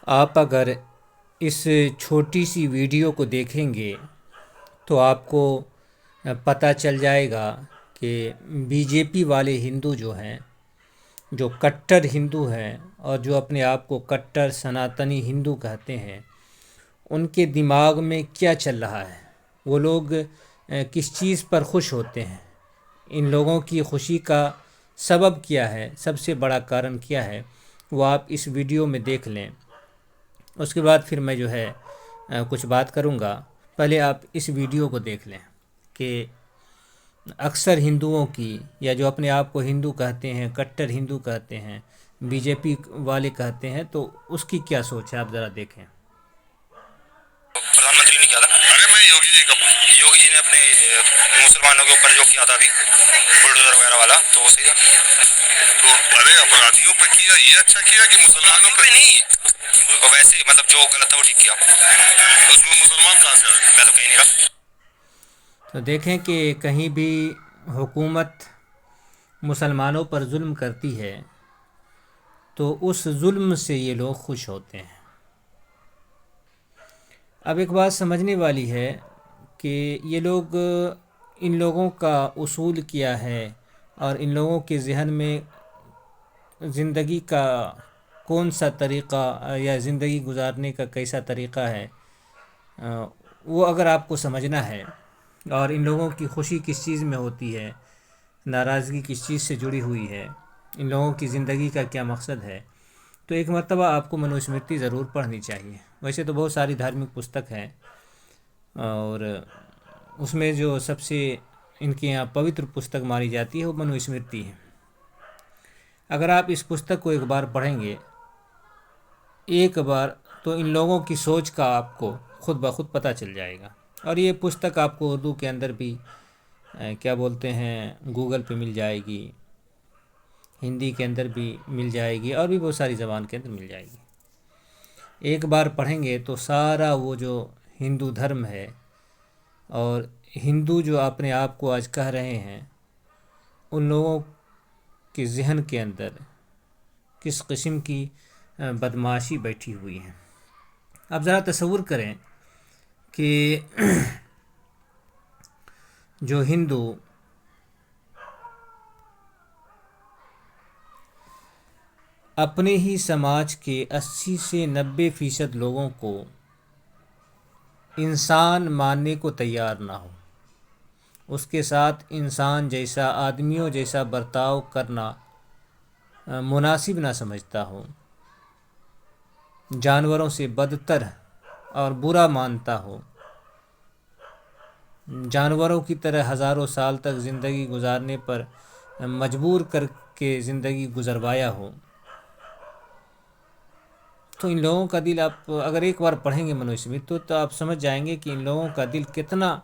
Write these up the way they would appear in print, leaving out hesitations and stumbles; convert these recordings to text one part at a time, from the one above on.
آپ اگر اس چھوٹی سی ویڈیو کو دیکھیں گے تو آپ کو پتہ چل جائے گا کہ بی جے پی والے ہندو جو ہیں، جو کٹر ہندو ہیں اور جو اپنے آپ کو کٹر سناتنی ہندو کہتے ہیں، ان کے دماغ میں کیا چل رہا ہے، وہ لوگ کس چیز پر خوش ہوتے ہیں، ان لوگوں کی خوشی کا سبب کیا ہے، سب سے بڑا کارن کیا ہے، وہ آپ اس ویڈیو میں دیکھ لیں۔ اس کے بعد پھر میں جو ہے کچھ بات کروں گا۔ پہلے آپ اس ویڈیو کو دیکھ لیں کہ اکثر ہندوؤں کی، یا جو اپنے آپ کو ہندو کہتے ہیں، کٹر ہندو کہتے ہیں، بی جے پی والے کہتے ہیں، تو اس کی کیا سوچ ہے آپ ذرا دیکھیں۔ پردھان منتری نے کیا تھا؟ ارے میں یوگی جی نے اپنے مسلمانوں کے اوپر جو کیا تھا ابھی بلڈوزر وغیرہ والا، تو وہ صحیح تھا۔ تو ارے اپرادھیوں پہ کیا، یہ اچھا کیا کہ مسلمانوں پہ نہیں، ویسے مطلب جو غلط تھا وہ ٹھیک کیا۔ تو اس میں مسلمان کہاں سے آئے؟ میں تو کہیں نہیں رہا۔ تو دیکھیں کہ کہیں بھی حکومت مسلمانوں پر ظلم کرتی ہے تو اس ظلم سے یہ لوگ خوش ہوتے ہیں۔ اب ایک بات سمجھنے والی ہے کہ یہ لوگ، ان لوگوں کا اصول کیا ہے اور ان لوگوں کے ذہن میں زندگی کا کون سا طریقہ یا زندگی گزارنے کا کیسا طریقہ ہے، وہ اگر آپ کو سمجھنا ہے، اور ان لوگوں کی خوشی کس چیز میں ہوتی ہے، ناراضگی کس چیز سے جڑی ہوئی ہے، ان لوگوں کی زندگی کا کیا مقصد ہے، تو ایک مرتبہ آپ کو منو اسمرتی ضرور پڑھنی چاہیے۔ ویسے تو بہت ساری دھارمک پستک ہیں، اور اس میں جو سب سے ان کے یہاں پوتر پستک مانی جاتی ہے وہ منو اسمرتی ہے۔ اگر آپ اس پستک کو ایک بار پڑھیں گے، ایک بار، تو ان لوگوں کی سوچ کا آپ کو خود بخود پتہ چل جائے گا۔ اور یہ پستک آپ کو اردو کے اندر بھی کیا بولتے ہیں، گوگل پہ مل جائے گی، ہندی کے اندر بھی مل جائے گی، اور بھی بہت ساری زبان کے اندر مل جائے گی۔ ایک بار پڑھیں گے تو سارا وہ جو ہندو دھرم ہے، اور ہندو جو اپنے آپ کو آج کہہ رہے ہیں، ان لوگوں کے ذہن کے اندر کس قسم کی بدمعاشی بیٹھی ہوئی ہے۔ اب ذرا تصور کریں کہ جو ہندو اپنے ہی سماج کے 80 سے 90% لوگوں کو انسان ماننے کو تیار نہ ہو، اس کے ساتھ انسان جیسا، آدمیوں جیسا برتاؤ کرنا مناسب نہ سمجھتا ہو، جانوروں سے بدتر اور برا مانتا ہو، جانوروں کی طرح ہزاروں سال تک زندگی گزارنے پر مجبور کر کے زندگی گزروایا ہو، تو ان لوگوں کا دل، آپ اگر ایک بار پڑھیں گے منو اسمرتی تو آپ سمجھ جائیں گے کہ ان لوگوں کا دل کتنا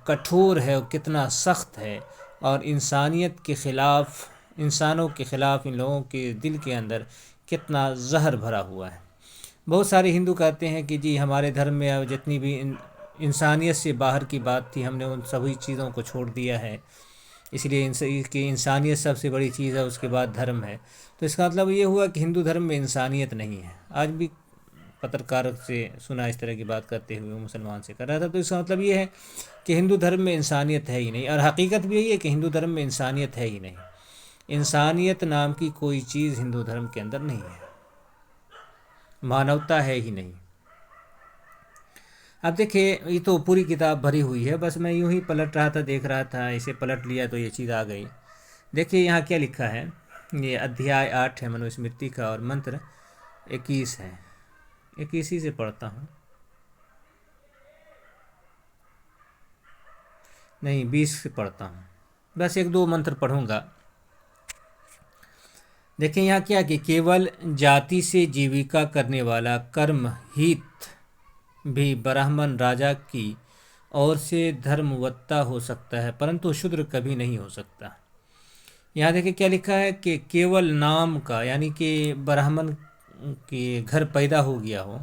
کٹھور ہے اور کتنا سخت ہے، اور انسانیت کے خلاف، انسانوں کے خلاف ان لوگوں کے دل کے اندر کتنا زہر بھرا ہوا ہے۔ بہت سارے ہندو کہتے ہیں کہ جی ہمارے دھرم میں جتنی بھی انسانیت سے باہر کی بات تھی، ہم نے ان سبھی چیزوں کو چھوڑ دیا ہے، اس لیے کہ انسانیت سب سے بڑی چیز ہے، اس کے بعد دھرم ہے۔ تو اس کا مطلب یہ ہوا کہ ہندو دھرم میں انسانیت نہیں ہے۔ آج بھی پترکار سے سنا اس طرح کی بات کرتے ہوئے، وہ مسلمان سے کر رہا تھا، تو اس کا مطلب یہ ہے کہ ہندو دھرم میں انسانیت ہے ہی نہیں، اور حقیقت بھی یہی ہے کہ ہندو دھرم میں انسانیت ہے ہی نہیں۔ انسانیت نام کی کوئی چیز ہندو دھرم کے اندر نہیں ہے، مانوتا ہے ہی نہیں۔ اب دیکھیں، یہ تو پوری کتاب بھری ہوئی ہے، بس میں یوں ہی پلٹ رہا تھا، دیکھ رہا تھا، اسے پلٹ لیا تو یہ چیز آ گئی۔ دیکھیے یہاں کیا لکھا ہے، یہ ادھیائے 8 ہے منو اسمرتی کا، اور منتر 21 ہے۔ 21 ہی سے پڑھتا ہوں، نہیں 20 سے پڑھتا ہوں، بس ایک دو منتر پڑھوں گا۔ دیکھیں یہاں کیا کہ کیول جاتی سے جیویکا کرنے والا کرم ہیت بھی برہمن راجا کی اور سے دھرموتا ہو سکتا ہے، پرنتو شودر کبھی نہیں ہو سکتا۔ یہاں دیکھیں کیا لکھا ہے کہ کیول نام کا، یعنی کہ برہمن کے گھر پیدا ہو گیا ہو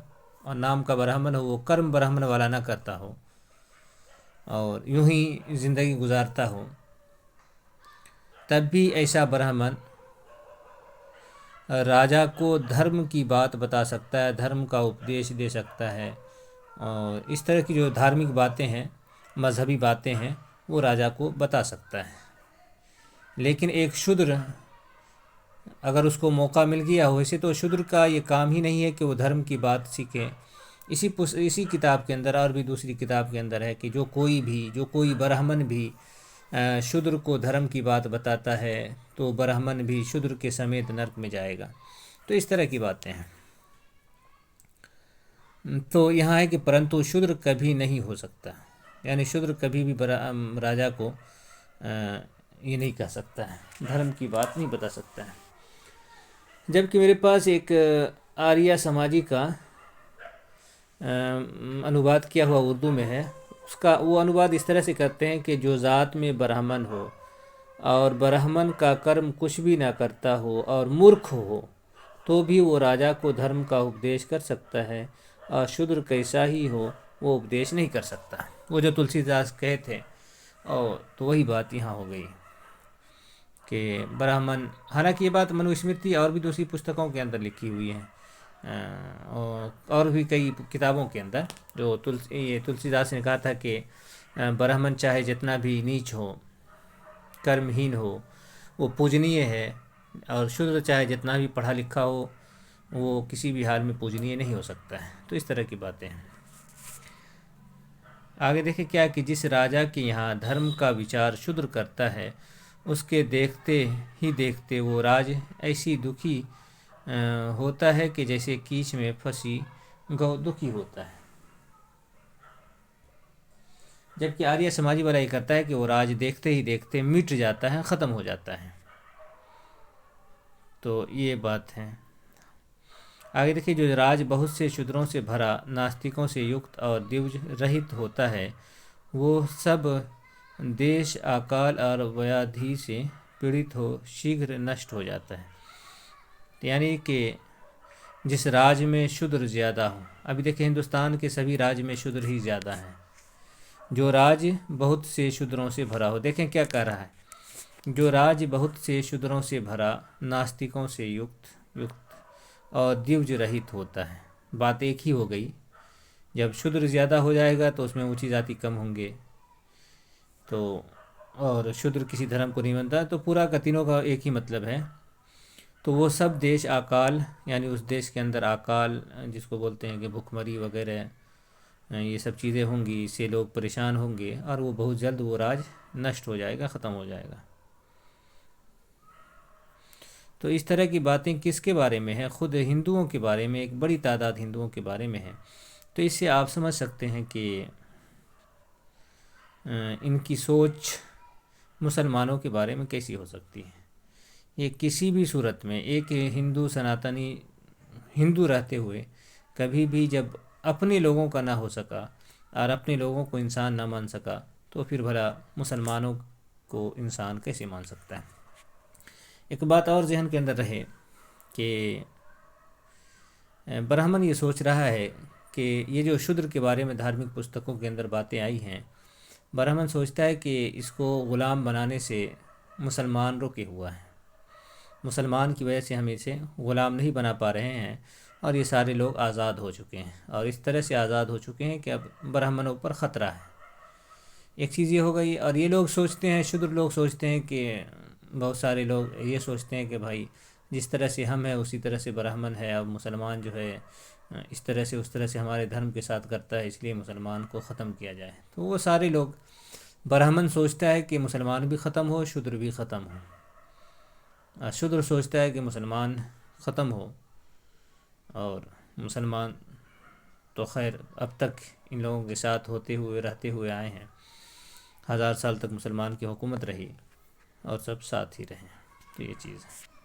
اور نام کا برہمن ہو، وہ کرم برہمن والا نہ کرتا ہو اور یوں ہی زندگی گزارتا ہو، تب بھی ایسا برہمن راجا کو دھرم کی بات بتا سکتا ہے، دھرم کا اپدیش دے سکتا ہے، اور اس طرح کی جو دھارمک باتیں ہیں، مذہبی باتیں ہیں، وہ راجا کو بتا سکتا ہے۔ لیکن ایک شودر اگر اس کو موقع مل گیا، ویسے تو شودر کا یہ کام ہی نہیں ہے کہ وہ دھرم کی بات سیکھے۔ اسی کتاب کے اندر اور بھی دوسری کتاب کے اندر ہے کہ جو کوئی برہمن بھی شودر کو دھرم کی بات بتاتا ہے تو برہمن بھی شودر کے سمیت نرک میں جائے گا۔ تو اس طرح کی باتیں ہیں۔ تو یہاں ہے کہ پرنتو شودر کبھی نہیں ہو سکتا، یعنی شودر کبھی بھی راجا کو یہ نہیں کہہ سکتا ہے، دھرم کی بات نہیں بتا سکتا ہے۔ جبکہ میرے پاس ایک آریہ سماجی کا انواد کیا ہوا اردو میں ہے، وہ انواد اس طرح سے کرتے ہیں کہ جو ذات میں برہمن ہو اور برہمن کا کرم کچھ بھی نہ کرتا ہو اور مورکھ ہو تو بھی وہ راجا کو دھرم کا اپدیش کر سکتا ہے، اور شودر کیسا ہی ہو وہ اپدیش نہیں کر سکتا۔ وہ جو تلسی داس کہے تھے، اور تو وہی بات یہاں ہو گئی کہ برہمن، حالانکہ یہ بات منو اسمرتی اور بھی دوسری پستکوں کے اندر لکھی ہوئی ہیں، اور بھی کئی کتابوں کے اندر، جو تلسی داس نے کہا تھا کہ برہمن چاہے جتنا بھی نیچ ہو، کرمہین ہو، وہ پوجنیہ ہے، اور شودر چاہے جتنا بھی پڑھا لکھا ہو وہ کسی بھی حال میں پوجنیہ نہیں ہو سکتا ہے۔ تو اس طرح کی باتیں ہیں۔ آگے دیکھیں کیا کہ جس راجا کے یہاں دھرم کا وچار شودر کرتا ہے، اس کے دیکھتے ہی دیکھتے وہ راج ایسی دکھی ہوتا ہے کہ جیسے کیچ میں پھنسی گو دکھی ہوتا ہے۔ جبکہ آریہ سماجی والا یہ کرتا ہے کہ وہ راج دیکھتے ہی دیکھتے مٹ جاتا ہے، ختم ہو جاتا ہے۔ تو یہ بات ہے۔ آگے دیکھیے، جو راج بہت سے شودروں سے بھرا، ناستکوں سے یکت اور دیوج رہت ہوتا ہے، وہ سب دیش آکال اور ویادھی سے پیڑت ہو شیگھر نشٹ ہو جاتا ہے۔ یعنی کہ جس راج میں شودر زیادہ ہو، ابھی دیکھیں ہندوستان کے سبھی راج میں شودر ہی زیادہ ہیں۔ جو راج بہت سے شودروں سے بھرا ہو، دیکھیں کیا کہہ رہا ہے، جو راج بہت سے شودروں سے بھرا، ناستکوں سے یکت اور دیوج رہت ہوتا ہے۔ بات ایک ہی ہو گئی، جب شودر زیادہ ہو جائے گا تو اس میں اونچی ذاتی کم ہوں گے، تو اور شودر کسی دھرم کو نہیں مانتا، تو پورا کا تینوں کا ایک ہی مطلب ہے۔ تو وہ سب دیش آکال، یعنی اس دیش کے اندر آکال جس کو بولتے ہیں کہ بھوک مری وغیرہ، یہ سب چیزیں ہوں گی، اس سے لوگ پریشان ہوں گے، اور وہ بہت جلد وہ راج نشٹ ہو جائے گا، ختم ہو جائے گا۔ تو اس طرح کی باتیں کس کے بارے میں ہیں؟ خود ہندوؤں کے بارے میں، ایک بڑی تعداد ہندوؤں کے بارے میں ہے۔ تو اس سے آپ سمجھ سکتے ہیں کہ ان کی سوچ مسلمانوں کے بارے میں کیسی ہو سکتی ہے۔ یہ کسی بھی صورت میں ایک ہندو سناتنی ہندو رہتے ہوئے کبھی بھی جب اپنے لوگوں کا نہ ہو سکا اور اپنے لوگوں کو انسان نہ مان سکا، تو پھر بھلا مسلمانوں کو انسان کیسے مان سکتا ہے؟ ایک بات اور ذہن کے اندر رہے کہ برہمن یہ سوچ رہا ہے کہ یہ جو شودر کے بارے میں دھارمک پستکوں کے اندر باتیں آئی ہیں، برہمن سوچتا ہے کہ اس کو غلام بنانے سے مسلمان رکے ہوا ہے، مسلمان کی وجہ سے ہم اسے غلام نہیں بنا پا رہے ہیں، اور یہ سارے لوگ آزاد ہو چکے ہیں، اور اس طرح سے آزاد ہو چکے ہیں کہ اب برہمنوں پر خطرہ ہے۔ ایک چیز یہ ہو گئی، اور یہ لوگ سوچتے ہیں، شودر لوگ سوچتے ہیں کہ بہت سارے لوگ یہ سوچتے ہیں کہ بھائی جس طرح سے ہم ہیں اسی طرح سے برہمن ہے، اب مسلمان جو ہے اس طرح سے ہمارے دھرم کے ساتھ کرتا ہے، اس لیے مسلمان کو ختم کیا جائے۔ تو وہ سارے لوگ، برہمن سوچتا ہے کہ مسلمان بھی ختم ہو، شودر بھی ختم ہو، شودر سوچتا ہے کہ مسلمان ختم ہو، اور مسلمان تو خیر اب تک ان لوگوں کے ساتھ رہتے ہوئے آئے ہیں، 1000 سال تک مسلمان کی حکومت رہی اور سب ساتھ ہی رہے۔ تو یہ چیز ہے۔